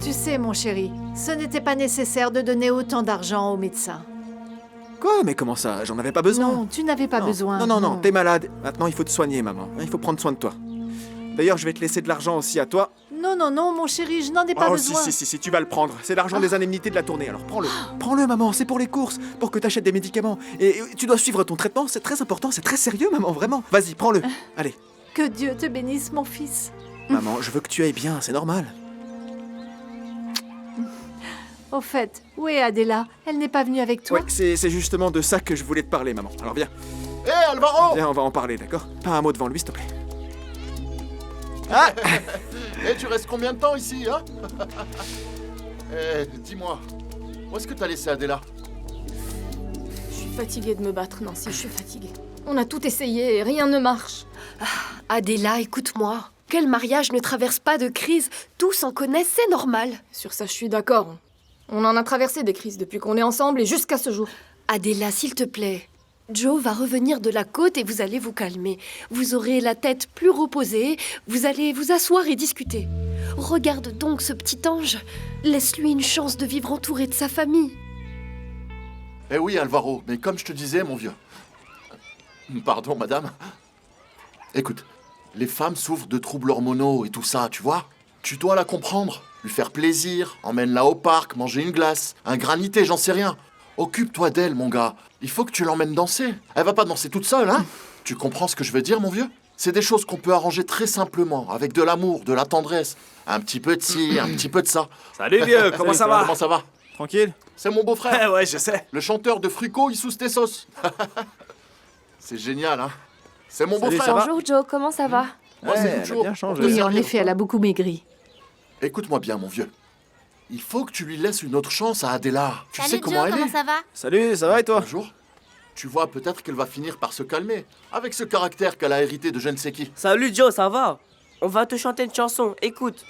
Tu sais, mon chéri, ce n'était pas nécessaire de donner autant d'argent au médecin. Quoi? Mais comment ça? J'en avais pas besoin. Non, tu n'avais pas besoin. Non, t'es malade. Maintenant, il faut te soigner, maman. Il faut prendre soin de toi. D'ailleurs, je vais te laisser de l'argent aussi à toi. Non, mon chéri, je n'en ai pas besoin. Si, tu vas le prendre. C'est l'argent des indemnités de la tournée, alors prends-le. Prends-le, maman, c'est pour les courses, pour que t'achètes des médicaments. Et tu dois suivre ton traitement, c'est très important, c'est très sérieux, maman, vraiment. Vas-y, prends-le. Allez. Que Dieu te bénisse, mon fils. Maman, je veux que tu ailles bien, c'est normal. Au fait, où est Adela? Elle n'est pas venue avec toi? Ouais, c'est justement de ça que je voulais te parler, maman. Alors viens. Hé, Alvaro! Viens, on va en parler, d'accord? Pas un mot devant lui, s'il te plaît. Ah! Et tu restes combien de temps ici, hein? Eh, dis-moi, où est-ce que t'as laissé Adela? Je suis fatiguée de me battre, Nancy, je suis fatiguée. On a tout essayé et rien ne marche. Adela, écoute-moi. Quel mariage ne traverse pas de crise? Tous en connaissent, c'est normal. Sur ça, je suis d'accord. On en a traversé des crises depuis qu'on est ensemble et jusqu'à ce jour. Adela, s'il te plaît. Joe va revenir de la côte et vous allez vous calmer. Vous aurez la tête plus reposée, vous allez vous asseoir et discuter. Regarde donc ce petit ange. Laisse-lui une chance de vivre entouré de sa famille. Eh oui, Alvaro, mais comme je te disais, mon vieux... Pardon, madame. Écoute, les femmes souffrent de troubles hormonaux et tout ça, tu vois? Tu dois la comprendre, lui faire plaisir, emmène-la au parc, manger une glace, un granité, j'en sais rien. Occupe-toi d'elle, mon gars. Il faut que tu l'emmènes danser. Elle va pas danser toute seule, hein? Tu comprends ce que je veux dire, mon vieux? C'est des choses qu'on peut arranger très simplement, avec de l'amour, de la tendresse. Un petit peu de ci, un petit peu de ça. Salut, vieux, comment ça va? Comment ça va? Tranquille? C'est mon beau-frère. Ouais, je sais. Le chanteur de Fruco, il sous tes sauces. C'est génial, hein? C'est mon beau-frère. Bonjour Joe, comment ça va? Moi, c'est toujours. bien changé. Oui, en effet, elle a beaucoup maigri. Écoute-moi bien, mon vieux. Il faut que tu lui laisses une autre chance à Adela. Tu Salut sais comment Joe, elle comment est. ça va? Salut, ça va et toi? Bonjour. Tu vois, peut-être qu'elle va finir par se calmer, avec ce caractère qu'elle a hérité de je ne sais qui. Salut Joe, ça va? On va te chanter une chanson, écoute.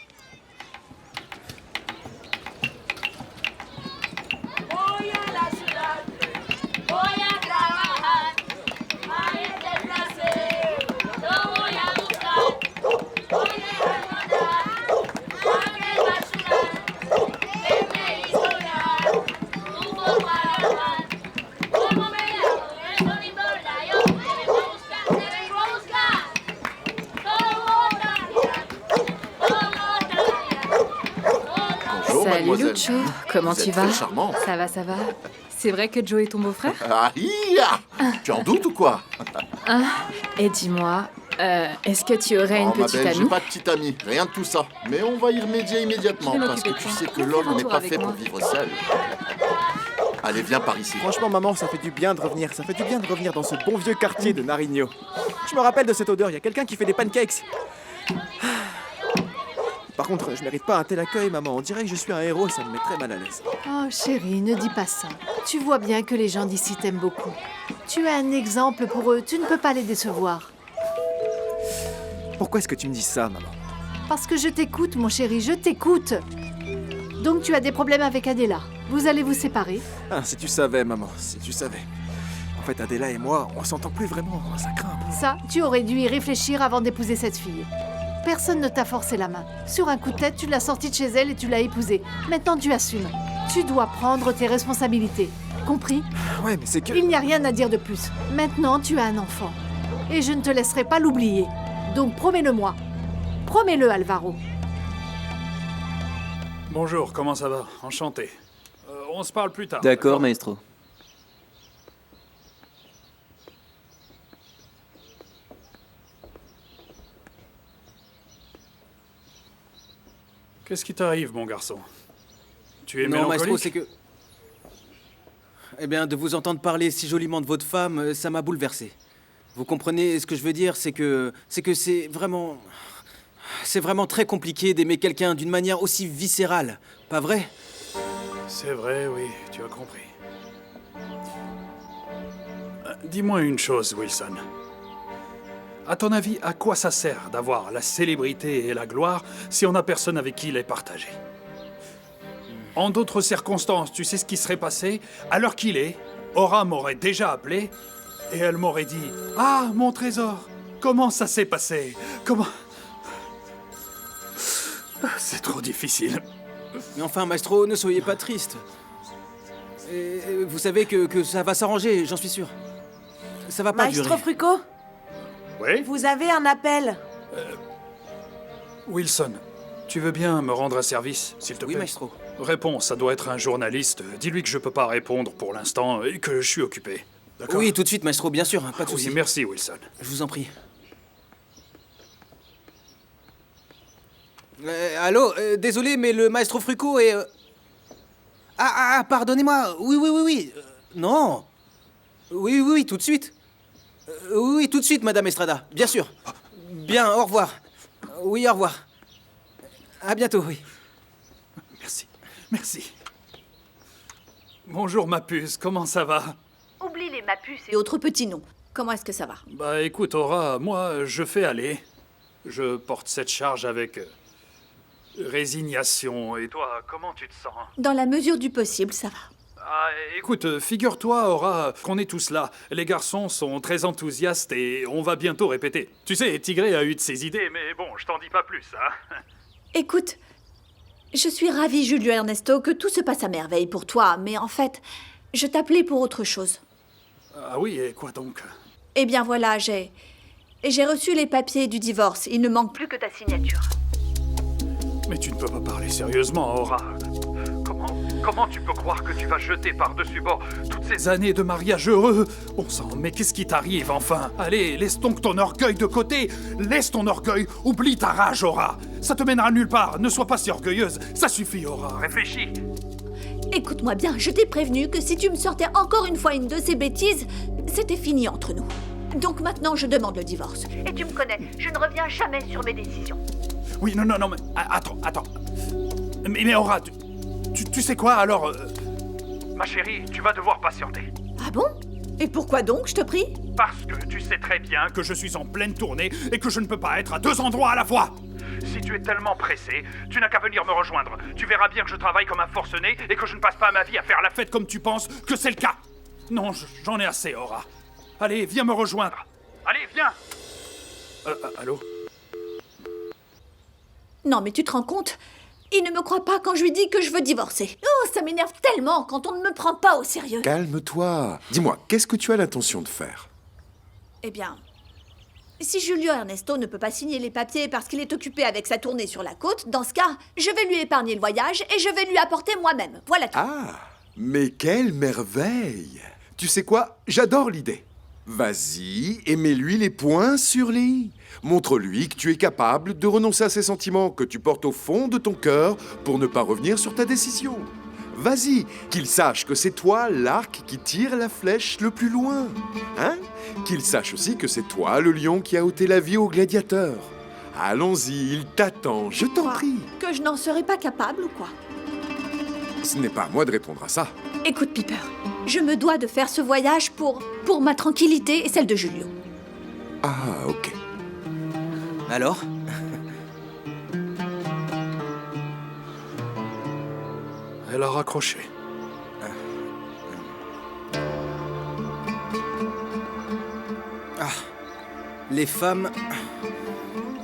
Bonjour, Salut mademoiselle. Lucio, comment Vous tu êtes vas? très charmante. Ça va, ça va. C'est vrai que Joe est ton beau-frère? Ah, tu en doutes ou quoi? Ah, et dis-moi, est-ce que tu aurais une Oh, ma petite belle, j'ai amie? pas de petite amie, rien de tout ça. Mais on va y remédier immédiatement, Je vais parce que m'occuper tu de sais toi. que Viens l'homme faire un n'est tour pas avec fait pour moi. vivre seul. Allez, viens par ici. Franchement, maman, ça fait du bien de revenir. Ça fait du bien de revenir dans ce bon vieux quartier de Nariño. Je me rappelle de cette odeur, il y a quelqu'un qui fait des pancakes. Par contre, je mérite pas un tel accueil, maman. On dirait que je suis un héros et ça me met très mal à l'aise. Oh chérie, ne dis pas ça. Tu vois bien que les gens d'ici t'aiment beaucoup. Tu es un exemple pour eux, tu ne peux pas les décevoir. Pourquoi est-ce que tu me dis ça, maman? Parce que je t'écoute, mon chéri, je t'écoute. Donc tu as des problèmes avec Adela. Vous allez vous séparer. Ah, si tu savais, maman, si tu savais. En fait, Adela et moi, on s'entend plus vraiment. Ça craint un peu. Ça, tu aurais dû y réfléchir avant d'épouser cette fille. Personne ne t'a forcé la main. Sur un coup de tête, tu l'as sortie de chez elle et tu l'as épousée. Maintenant, tu assumes. Tu dois prendre tes responsabilités. Compris? Ouais, mais c'est que... Il n'y a rien à dire de plus. Maintenant, tu as un enfant. Et je ne te laisserai pas l'oublier. Donc promets-le-moi. Promets-le, Alvaro. Bonjour, comment ça va? Enchanté. On se parle plus tard. D'accord, maestro. Qu'est-ce qui t'arrive, mon garçon? Tu es Non, maestro, mélancolique? c'est que... Eh bien, de vous entendre parler si joliment de votre femme, ça m'a bouleversé. Vous comprenez ce que je veux dire? C'est que c'est vraiment... C'est vraiment très compliqué d'aimer quelqu'un d'une manière aussi viscérale, pas vrai? C'est vrai, oui, tu as compris. Dis-moi une chose, Wilson. À ton avis, à quoi ça sert d'avoir la célébrité et la gloire si on n'a personne avec qui les partager? En d'autres circonstances, tu sais ce qui serait passé? À l'heure qu'il est, Aura m'aurait déjà appelé et elle m'aurait dit « Ah, mon trésor, comment ça s'est passé? Comment... » C'est trop difficile. Mais enfin, maestro, ne soyez pas triste. Et vous savez que ça va s'arranger, j'en suis sûr. Ça va pas durer. Maestro Fruco? Oui? Vous avez un appel. Wilson, tu veux bien me rendre un service, s'il te plaît? Oui, maestro. Réponds, ça doit être un journaliste. Dis-lui que je peux pas répondre pour l'instant et que je suis occupé. D'accord? Oui, tout de suite, maestro, bien sûr, hein, pas de souci. Oui, merci, Wilson. Je vous en prie. Allô, désolé, mais le maestro Fruco est... pardonnez-moi. Oui. Non. Oui, tout de suite. Oui, tout de suite, Madame Estrada, bien sûr. Bien, au revoir. Oui, au revoir. À bientôt, oui. Merci. Bonjour, ma puce, comment ça va? Oublie les Mapus et autres petits noms. Comment est-ce que ça va? Bah écoute, Aura, moi, je fais aller. Je porte cette charge avec résignation. Et toi, comment tu te sens? Dans la mesure du possible, ça va. Ah, écoute, figure-toi, Aura, qu'on est tous là. Les garçons sont très enthousiastes et on va bientôt répéter. Tu sais, Tigré a eu de ses idées, mais bon, je t'en dis pas plus, hein. Écoute, je suis ravie, Julio Ernesto, que tout se passe à merveille pour toi, mais en fait, je t'appelais pour autre chose. Ah oui, et quoi donc? Eh bien voilà, j'ai reçu les papiers du divorce. Il ne manque plus que ta signature. Mais tu ne peux pas parler sérieusement, Aura. Comment tu peux croire que tu vas jeter par-dessus bord toutes ces années de mariage heureux? Bon sang, mais qu'est-ce qui t'arrive enfin? Allez, laisse donc ton orgueil de côté. Laisse ton orgueil, oublie ta rage, Aura. Ça te mènera nulle part. Ne sois pas si orgueilleuse. Ça suffit, Aura. Réfléchis. Écoute-moi bien, je t'ai prévenu que si tu me sortais encore une fois une de ces bêtises, c'était fini entre nous. Donc maintenant, je demande le divorce. Et tu me connais, je ne reviens jamais sur mes décisions. Oui, non, mais... Attends. Mais Aura, tu sais quoi, alors... Ma chérie, tu vas devoir patienter. Ah bon? Et pourquoi donc, je te prie? Parce que tu sais très bien que je suis en pleine tournée et que je ne peux pas être à 2 endroits à la fois. Si tu es tellement pressé, tu n'as qu'à venir me rejoindre. Tu verras bien que je travaille comme un forcené et que je ne passe pas ma vie à faire la fête comme tu penses que c'est le cas. Non, j'en ai assez, Aura. Allez, viens me rejoindre. Allez, viens. Allô? Non, mais tu te rends compte? Il ne me croit pas quand je lui dis que je veux divorcer. Oh, ça m'énerve tellement quand on ne me prend pas au sérieux. Calme-toi. Dis-moi, qu'est-ce que tu as l'intention de faire? Eh bien, si Julio Ernesto ne peut pas signer les papiers parce qu'il est occupé avec sa tournée sur la côte, dans ce cas, je vais lui épargner le voyage et je vais lui apporter moi-même. Voilà tout. Ah, mais quelle merveille! Tu sais quoi? J'adore l'idée. Vas-y et mets-lui les points sur les i. Montre-lui que tu es capable de renoncer à ces sentiments que tu portes au fond de ton cœur pour ne pas revenir sur ta décision. Vas-y, qu'il sache que c'est toi l'arc qui tire la flèche le plus loin. Hein? Qu'il sache aussi que c'est toi le lion qui a ôté la vie au gladiateur. Allons-y, il t'attend, je t'en prie. Que je n'en serais pas capable ou quoi? Ce n'est pas à moi de répondre à ça. Écoute, Piper, je me dois de faire ce voyage pour ma tranquillité et celle de Julio. Ah, ok. Alors? Elle a raccroché. Ah, les femmes...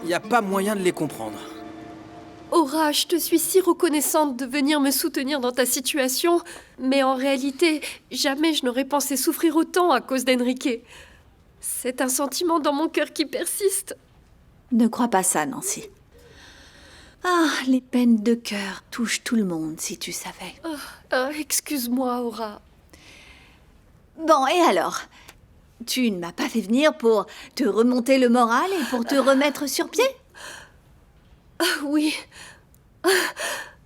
Il n'y a pas moyen de les comprendre. Aura, je te suis si reconnaissante de venir me soutenir dans ta situation, mais en réalité, jamais je n'aurais pensé souffrir autant à cause d'Enrique. C'est un sentiment dans mon cœur qui persiste. Ne crois pas ça, Nancy. Ah, les peines de cœur touchent tout le monde, si tu savais. Excuse-moi, Aura. Bon, et alors? Tu ne m'as pas fait venir pour te remonter le moral et pour te remettre sur pied? Oui.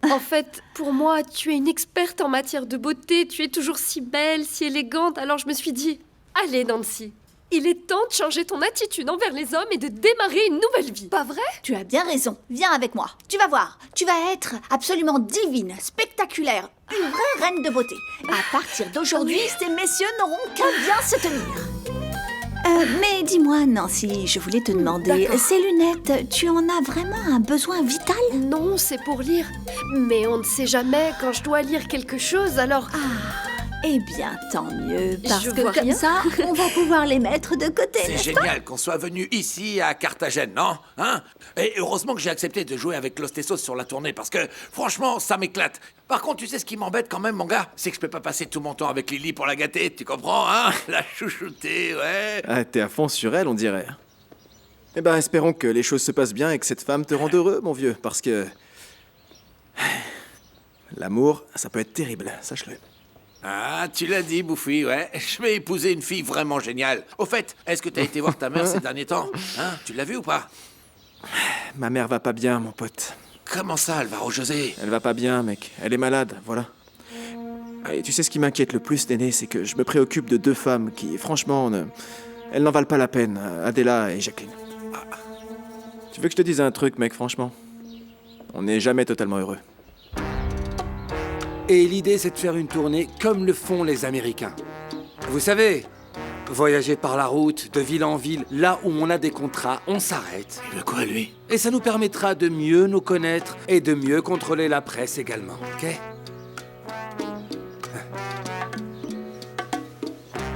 En fait, pour moi, tu es une experte en matière de beauté. Tu es toujours si belle, si élégante. Alors je me suis dit, allez Nancy, il est temps de changer ton attitude envers les hommes et de démarrer une nouvelle vie. Pas vrai? Tu as bien raison. Viens avec moi. Tu vas voir. Tu vas être absolument divine, spectaculaire, une vraie reine de beauté. À partir d'aujourd'hui, ces messieurs n'auront qu'à bien se tenir. Mais dis-moi, Nancy, je voulais te demander, ces lunettes, tu en as vraiment un besoin vital? Non, c'est pour lire. Mais on ne sait jamais quand je dois lire quelque chose, alors... Eh bien, tant mieux, parce Je que vois comme rien. ça, on va pouvoir les mettre de côté, C'est n'est-ce pas? génial qu'on soit venu ici à Carthagène, non? Hein? Et heureusement que j'ai accepté de jouer avec Los Tessos sur la tournée, parce que franchement, ça m'éclate. Par contre, tu sais ce qui m'embête quand même, mon gars? C'est que je peux pas passer tout mon temps avec Lily pour la gâter, tu comprends, hein? La chouchouter, ouais. Ah, t'es à fond sur elle, on dirait. Eh ben, espérons que les choses se passent bien et que cette femme te rende heureux, mon vieux, parce que... L'amour, ça peut être terrible, sache-le. Ah, tu l'as dit, Bouffi, ouais. Je vais épouser une fille vraiment géniale. Au fait, est-ce que t'as été voir ta mère ces derniers temps? Hein? Tu l'as vue ou pas? Ma mère va pas bien, mon pote. Comment ça, Alvaro José? Elle va pas bien, mec. Elle est malade, voilà. Et tu sais ce qui m'inquiète le plus, Néné, c'est que je me préoccupe de 2 femmes qui, franchement, elles n'en valent pas la peine. Adela et Jacqueline. Tu veux que je te dise un truc, mec, franchement? On n'est jamais totalement heureux. Et l'idée, c'est de faire une tournée comme le font les Américains. Vous savez, Voyager par la route, de ville en ville, là où on a des contrats, on s'arrête. Il veut quoi, lui? Et ça nous permettra de mieux nous connaître et de mieux contrôler la presse également, ok?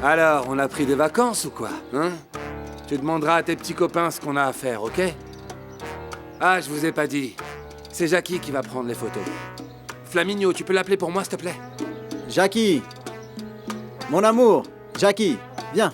Alors, on a pris des vacances ou quoi, hein? Tu demanderas à tes petits copains ce qu'on a à faire, ok? Ah, je vous ai pas dit. C'est Jackie qui va prendre les photos. Flaminio, tu peux l'appeler pour moi, s'il te plaît? Jackie! Mon amour! Jackie, viens.